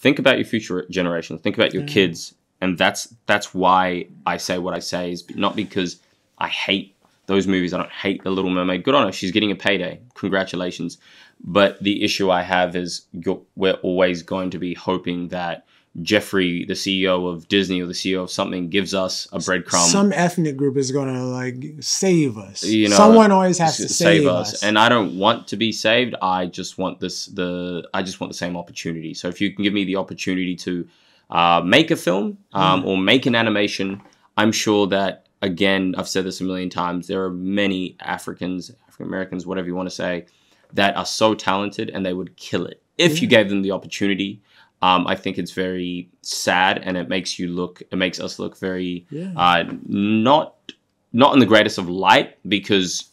think about your future generations, think about your kids. And that's why I say what I say, is not because I hate those movies. I don't hate The Little Mermaid. Good on her. She's getting a payday. Congratulations. But the issue I have is we're always going to be hoping that Jeffrey, the CEO of Disney or the CEO of something, gives us a breadcrumb. Some ethnic group is going to like save us. You know, someone always has to save us. And I don't want to be saved. I just want the same opportunity. So if you can give me the opportunity to make a film or make an animation, I'm sure that, again, I've said this a million times, there are many African Americans, whatever you want to say, that are so talented and they would kill it if you gave them the opportunity. I think it's very sad, and it makes us look very not in the greatest of light, because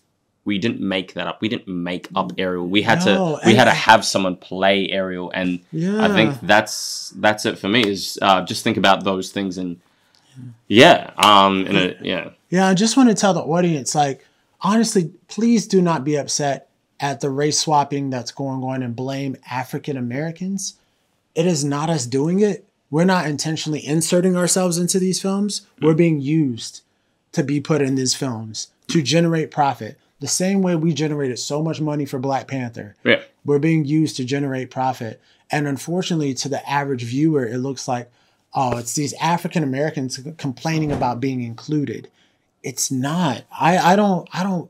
we didn't make that up. We didn't make up Ariel. We had to have someone play Ariel, and I think that's it for me. Is just think about those things, and I just want to tell the audience, like, honestly, please do not be upset at the race swapping that's going on and blame African Americans. It is not us doing it. We're not intentionally inserting ourselves into these films. We're being used to be put in these films to generate profit. The same way we generated so much money for Black Panther. Yeah. We're being used to generate profit. And unfortunately, to the average viewer, it looks like, oh, it's these African Americans complaining about being included. It's not. I don't know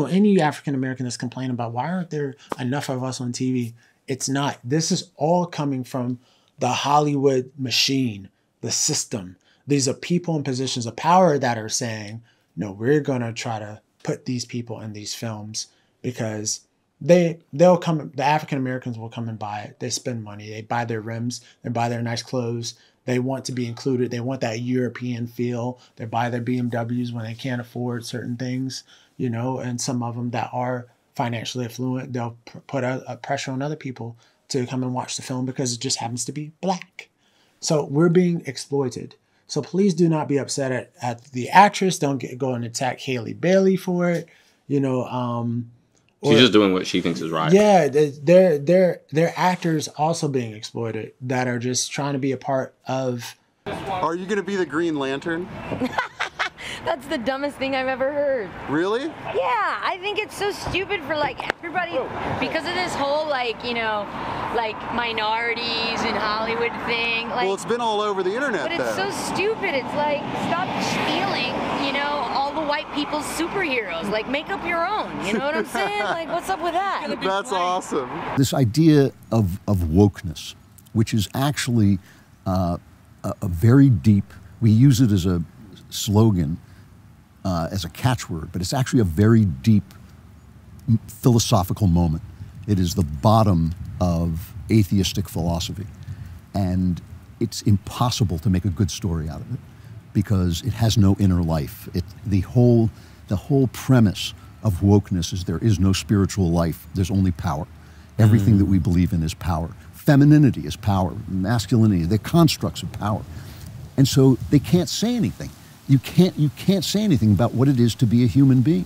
any African American that's complaining about, why aren't there enough of us on TV? It's not. This is all coming from the Hollywood machine, the system. These are people in positions of power that are saying, no, we're going to try to put these people in these films because they'll come, the African Americans will come and buy it. They spend money. They buy their rims. They buy their nice clothes. They want to be included. They want that European feel. They buy their BMWs when they can't afford certain things, you know, and some of them that are financially affluent, they'll put a pressure on other people to come and watch the film because it just happens to be Black. So we're being exploited. So please do not be upset at the actress. Don't go and attack Haley Bailey for it. You know, she's just doing what she thinks is right. Yeah, they're actors also being exploited that are just trying to be a part of. Are you going to be the Green Lantern? That's the dumbest thing I've ever heard. Really? Yeah, I think it's so stupid for like everybody, because of this whole like, you know, like minorities in Hollywood thing. Like, well, it's been all over the internet. But it's so stupid. It's like, stop stealing, you know, all the white people's superheroes. Like, make up your own. You know what I'm saying? Like, what's up with that? That's awesome. This idea of wokeness, which is actually a very deep, we use it as a slogan, as a catchword, but it's actually a very deep philosophical moment. It is the bottom of atheistic philosophy, and it's impossible to make a good story out of it because it has no inner life. The whole premise of wokeness is there is no spiritual life. There's only power. Everything that we believe in is power. Femininity is power. Masculinity, they're constructs of power, and so they can't say anything. You can't say anything about what it is to be a human being.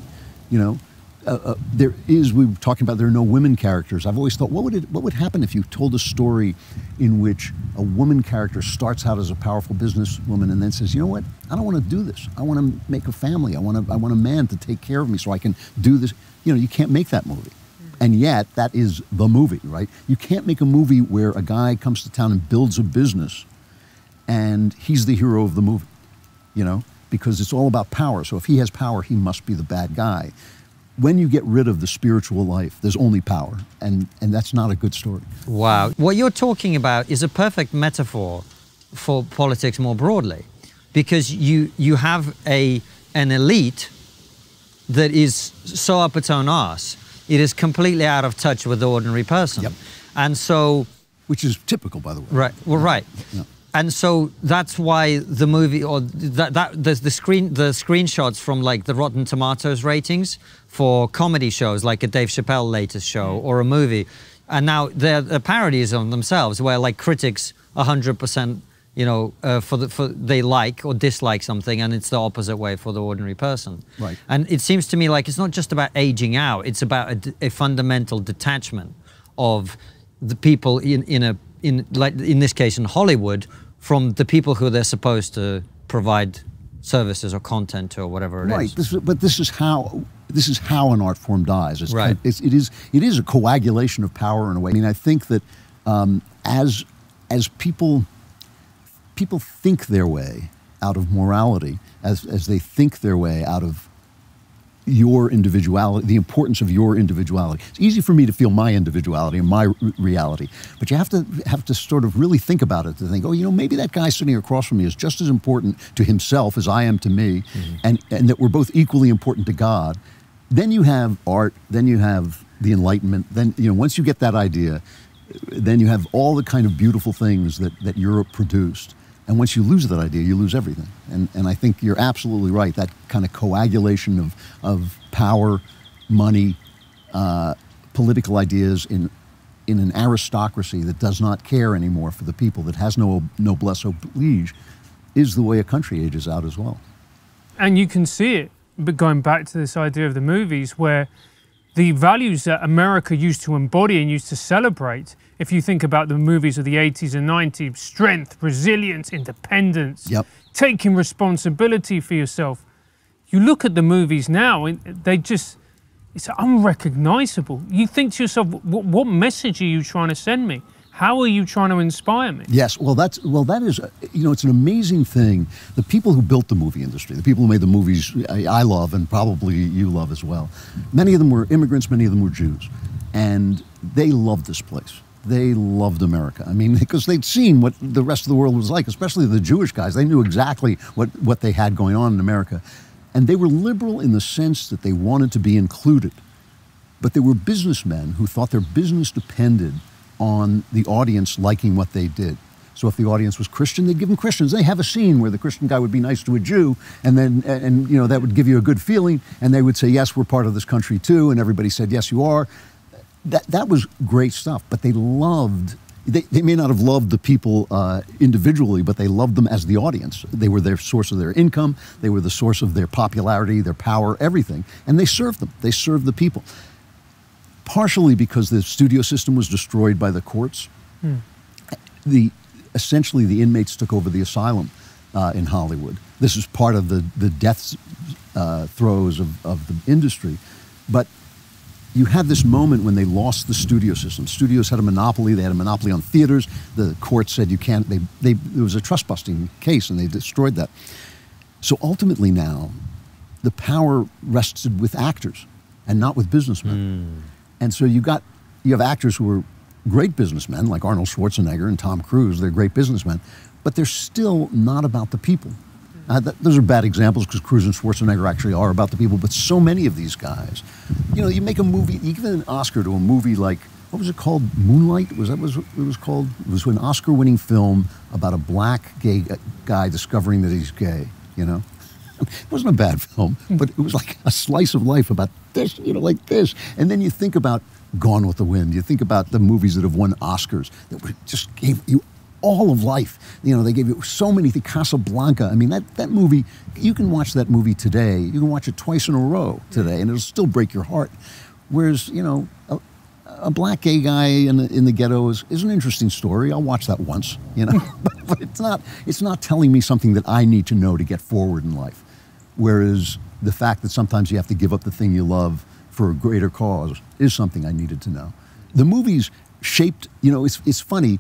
You know, we were talking about there are no women characters. I've always thought, what would happen if you told a story in which a woman character starts out as a powerful businesswoman and then says, you know what, I don't want to do this. I want to make a family. I want a man to take care of me so I can do this. You know, you can't make that movie. And yet that is the movie, right? You can't make a movie where a guy comes to town and builds a business and he's the hero of the movie, you know? Because it's all about power. So if he has power, he must be the bad guy. When you get rid of the spiritual life, there's only power, and that's not a good story. Wow. What you're talking about is a perfect metaphor for politics more broadly, because you have an elite that is so up its own arse, it is completely out of touch with the ordinary person. Yep. And so... Which is typical, by the way. Right, well, right. Yeah. And so that's why the movie, or there's the screenshots from like the Rotten Tomatoes ratings for comedy shows, like a Dave Chappelle latest show or a movie, and now they're parodies on themselves, where like critics 100%, you know, they like or dislike something, and it's the opposite way for the ordinary person. Right. And it seems to me like it's not just about aging out; it's about a fundamental detachment of the people in in this case in Hollywood, from the people who they're supposed to provide services or content to or whatever it is. Right, but this is how an art form dies. It's right. It is a coagulation of power in a way. I mean, I think that as people think their way out of morality, as they think their way out of your individuality, the importance of your individuality. It's easy for me to feel my individuality and my reality, but you have to sort of really think about it, to think, oh, you know, maybe that guy sitting across from me is just as important to himself as I am to me, and that we're both equally important to God. Then you have art, then you have the Enlightenment, then, you know, once you get that idea, then you have all the kind of beautiful things that Europe produced. And once you lose that idea, you lose everything. And I think you're absolutely right. That kind of coagulation of power, money, political ideas in an aristocracy that does not care anymore for the people, that has no noblesse oblige, is the way a country ages out as well. And you can see it, but going back to this idea of the movies, where the values that America used to embody and used to celebrate, if you think about the movies of the 80s and 90s, strength, resilience, independence, taking responsibility for yourself. You look at the movies now, and it's unrecognizable. You think to yourself, what message are you trying to send me? How are you trying to inspire me? Yes, well, that is, you know, it's an amazing thing. The people who built the movie industry, the people who made the movies I love and probably you love as well, many of them were immigrants, many of them were Jews, and they loved this place. They loved America. I mean, because they'd seen what the rest of the world was like, especially the Jewish guys. They knew exactly what they had going on in America. And they were liberal in the sense that they wanted to be included. But they were businessmen who thought their business depended on the audience liking what they did. So if the audience was Christian, they'd give them Christians. They have a scene where the Christian guy would be nice to a Jew, and then you know, that would give you a good feeling, and they would say, yes, we're part of this country too, and everybody said, yes, you are. That was great stuff, but they may not have loved the people individually, but they loved them as the audience. They were their source of their income, they were the source of their popularity, their power, everything, and they served them. They served the people. Partially because the studio system was destroyed by the courts. Essentially, the inmates took over the asylum in Hollywood. This is part of the death throes of the industry. But you had this moment when they lost the studio system. Studios had a monopoly. They had a monopoly on theaters. The court said you can't. There was a trust busting case, and they destroyed that. So ultimately now, the power rested with actors and not with businessmen. And so you have actors who are great businessmen, like Arnold Schwarzenegger and Tom Cruise. They're great businessmen, but they're still not about the people. Those are bad examples, because Cruise and Schwarzenegger actually are about the people, but so many of these guys, you know, you make a movie, you give an Oscar to a movie like, what was it called? Moonlight? Was that what it was called? It was an Oscar-winning film about a black gay guy discovering that he's gay, you know? It wasn't a bad film, but it was like a slice of life about this, you know, like this. And then you think about Gone with the Wind. You think about the movies that have won Oscars that just gave you all of life. You know, they gave you so many things. Casablanca. I mean, that movie, you can watch that movie today. You can watch it twice in a row today, and it'll still break your heart. Whereas, you know, a black gay guy in the ghetto is an interesting story. I'll watch that once, you know. but it's not telling me something that I need to know to get forward in life. Whereas the fact that sometimes you have to give up the thing you love for a greater cause is something I needed to know. The movies shaped, you know, it's funny,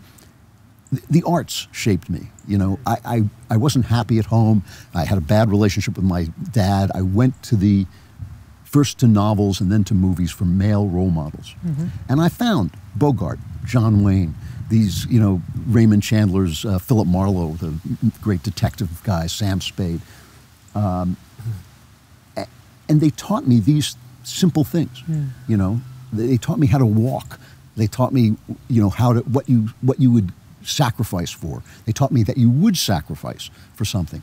the arts shaped me. You know, I wasn't happy at home. I had a bad relationship with my dad. I went to first to novels and then to movies for male role models. And I found Bogart, John Wayne, these, you know, Raymond Chandler's, Philip Marlowe, the great detective guy, Sam Spade. And they taught me these simple things, you know. They taught me how to walk. They taught me, you know, what you would sacrifice for. They taught me that you would sacrifice for something.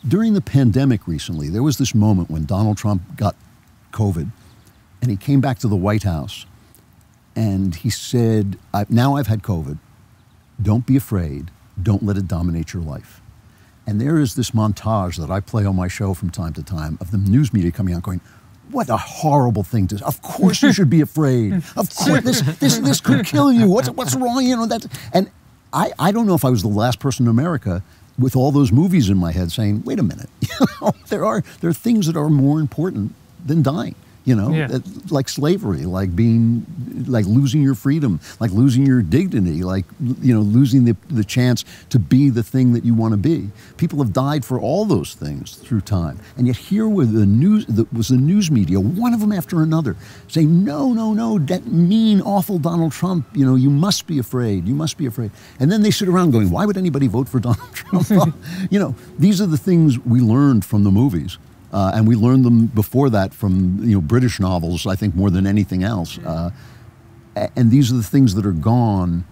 During the pandemic recently, there was this moment when Donald Trump got COVID, and he came back to the White House, and he said, now I've had COVID. Don't be afraid. Don't let it dominate your life. And there is this montage that I play on my show from time to time of the news media coming out going, what a horrible thing to, of course you should be afraid. Of course, this could kill you. What's wrong? You know, and I don't know if I was the last person in America with all those movies in my head saying, wait a minute, there are things that are more important than dying. Like slavery, like losing your freedom, like losing your dignity, like, losing the chance to be the thing that you want to be. People have died for all those things through time. And yet here was the news media, one of them after another, saying, no, that mean, awful Donald Trump, you must be afraid, you must be afraid. And then they sit around going, why would anybody vote for Donald Trump? These are the things we learned from the movies. And we learned them before that from British novels, I think, more than anything else. And these are the things that are gone,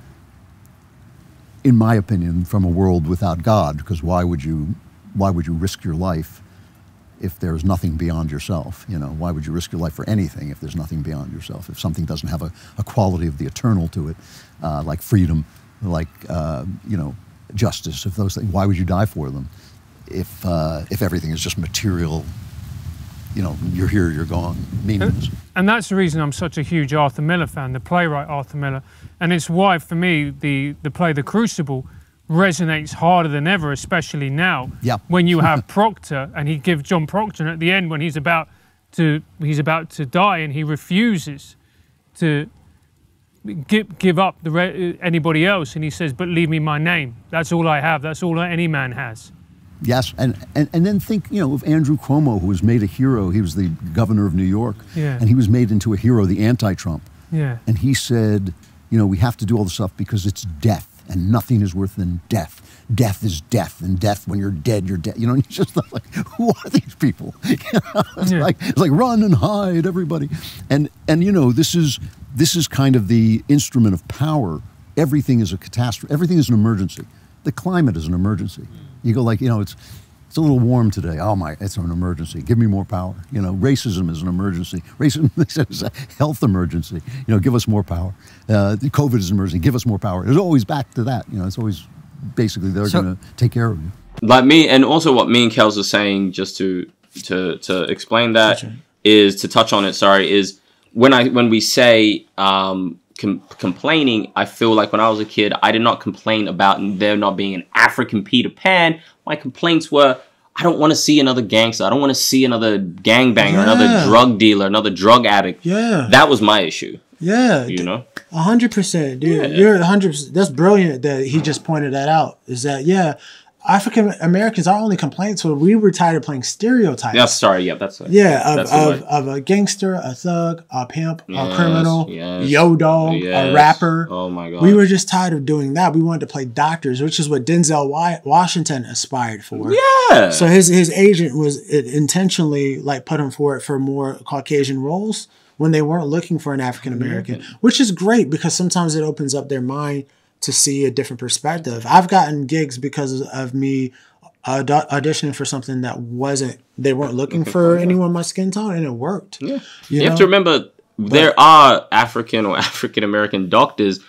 in my opinion, from a world without God. Because why would you risk your life if there's nothing beyond yourself? Why would you risk your life for anything if there's nothing beyond yourself? If something doesn't have a quality of the eternal to it, like freedom, like justice, if those things, why would you die for them? If everything is just material, you're here, you're gone, meaningless. And that's the reason I'm such a huge Arthur Miller fan, the playwright Arthur Miller. And it's why, for me, the play The Crucible resonates harder than ever, especially now. Yeah. When you have Proctor, and he gives John Proctor, and at the end, when he's about to die, and he refuses to give up anybody else, and he says, "But leave me my name. That's all I have. That's all any man has." Yes, and then think, of Andrew Cuomo, who was made a hero. He was the governor of New York, and he was made into a hero, the anti-Trump. Yeah. And he said, we have to do all this stuff because it's death, and nothing is worse than death. Death is death, and death, when you're dead, you're dead. It's just like, who are these people? It's like run and hide, everybody. And this is kind of the instrument of power. Everything is a catastrophe. Everything is an emergency. The climate is an emergency. You go like, it's a little warm today. Oh my, it's an emergency. Give me more power. Racism is an emergency. Racism is a health emergency. Give us more power. COVID is an emergency. Give us more power. It's always back to that. It's always basically they're going to take care of you. Like me, and also what me and Kels are saying, just to explain that, is to touch on it. Sorry, is when we say complaining, I feel like when I was a kid, I did not complain about there not being an African Peter Pan. My complaints were, I don't want to see another gangster. I don't want to see another gangbanger, another drug dealer, another drug addict. Yeah. That was my issue. Yeah. 100%, dude. Yeah. You're 100%. That's brilliant that he just pointed that out. Is that, African Americans, our only complaints were we were tired of playing stereotypes. Yeah, sorry. Yeah, that's of a gangster, a thug, a pimp, a criminal, yo dog, a rapper. Oh my God. We were just tired of doing that. We wanted to play doctors, which is what Denzel Washington aspired for. Yeah. So his agent was intentionally put him forward for more Caucasian roles when they weren't looking for an African American, which is great because sometimes it opens up their mind to see a different perspective. I've gotten gigs because of me auditioning for something that they weren't looking for anyone my skin tone, and it worked. Yeah. You have to remember, there are African or African American doctors.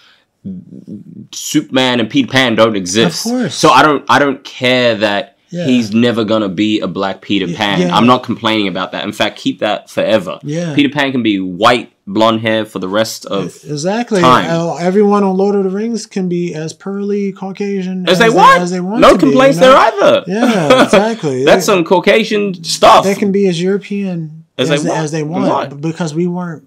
Superman and Peter Pan don't exist. Of course. So I don't care that he's never gonna be a black Peter Pan. Yeah. I'm not complaining about that. In fact, keep that forever. Yeah. Peter Pan can be white, blonde hair for the rest of time. Everyone on Lord of the Rings can be as pearly Caucasian as they want. No complaints there either. Yeah, exactly. That's some Caucasian stuff. They can be as European as they want because we weren't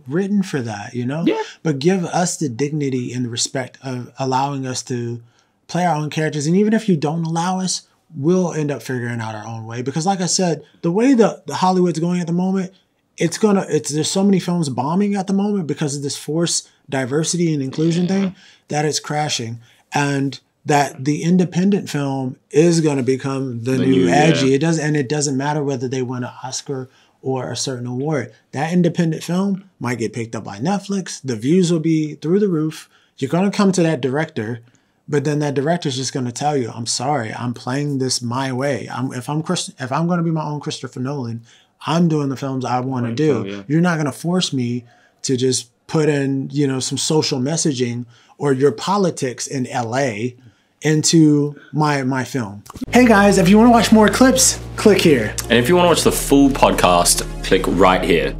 written for that, Yeah. But give us the dignity and the respect of allowing us to play our own characters, and even if you don't allow us, we'll end up figuring out our own way. Because like I said, the way the Hollywood's going at the moment, there's so many films bombing at the moment because of this forced diversity and inclusion thing that it's crashing. And that the independent film is going to become the new edgy. It doesn't matter whether they win an Oscar or a certain award. That independent film might get picked up by Netflix. The views will be through the roof. You're going to come to that director, but then that director's just going to tell you, I'm sorry, I'm playing this my way. If I'm going to be my own Christopher Nolan, I'm doing the films I want to do. Yeah. You're not going to force me to just put in, some social messaging or your politics in LA into my film. Hey guys, if you want to watch more clips, click here. And if you want to watch the full podcast, click right here.